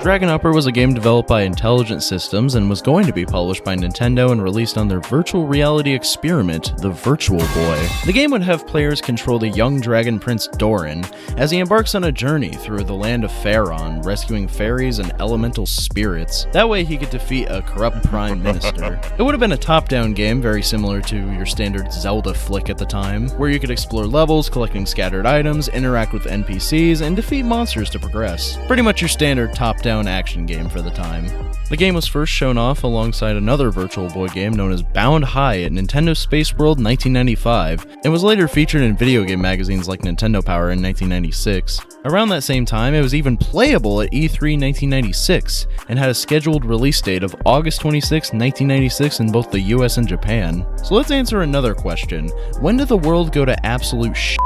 Dragon Hopper was a game developed by Intelligent Systems and was going to be published by Nintendo and released on their virtual reality experiment, the Virtual Boy. The game would have players control the young dragon prince Doran as he embarks on a journey through the land of Faron, rescuing fairies and elemental spirits. That way he could defeat a corrupt prime minister. It would have been a top-down game, very similar to your standard Zelda flick at the time, where you could explore levels, collecting scattered items, interact with NPCs, and defeat monsters to progress. Pretty much your standard top-down action game for the time. The game was first shown off alongside another Virtual Boy game known as Bound High at Nintendo Space World 1995, and was later featured in video game magazines like Nintendo Power in 1996. Around that same time, it was even playable at E3 1996, and had a scheduled release date of August 26, 1996 in both the US and Japan. So let's answer another question. When did the world go to absolute shit?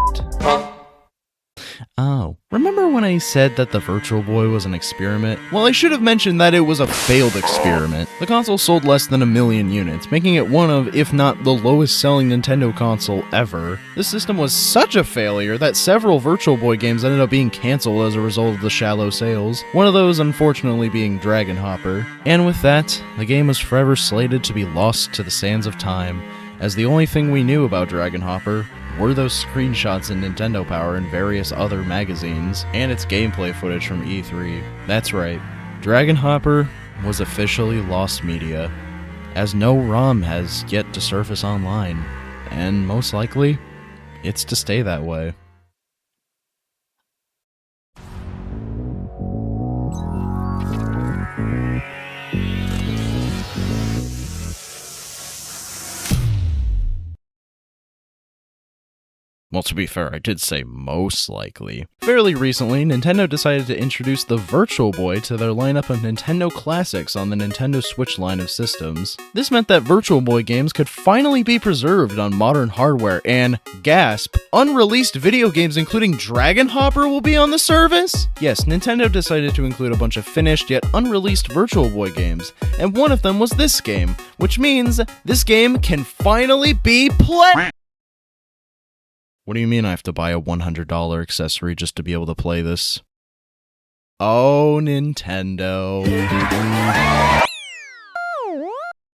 Oh, remember when I said that the Virtual Boy was an experiment? Well, I should have mentioned that it was a failed experiment. The console sold less than 1 million units, making it one of, if not the lowest selling Nintendo console ever. This system was such a failure that several Virtual Boy games ended up being cancelled as a result of the shallow sales, one of those unfortunately being Dragon Hopper. And with that, the game was forever slated to be lost to the sands of time, as the only thing we knew about Dragon Hopper were those screenshots in Nintendo Power and various other magazines, and its gameplay footage from E3. That's right, Dragon Hopper was officially lost media, as no ROM has yet to surface online, and most likely, it's to stay that way. Well, to be fair, I did say most likely. Fairly recently, Nintendo decided to introduce the Virtual Boy to their lineup of Nintendo classics on the Nintendo Switch line of systems. This meant that Virtual Boy games could finally be preserved on modern hardware, and, gasp, unreleased video games including Dragon Hopper will be on the service? Yes, Nintendo decided to include a bunch of finished yet unreleased Virtual Boy games, and one of them was this game, which means this game can finally be played. What do you mean I have to buy a $100 accessory just to be able to play this? Oh, Nintendo.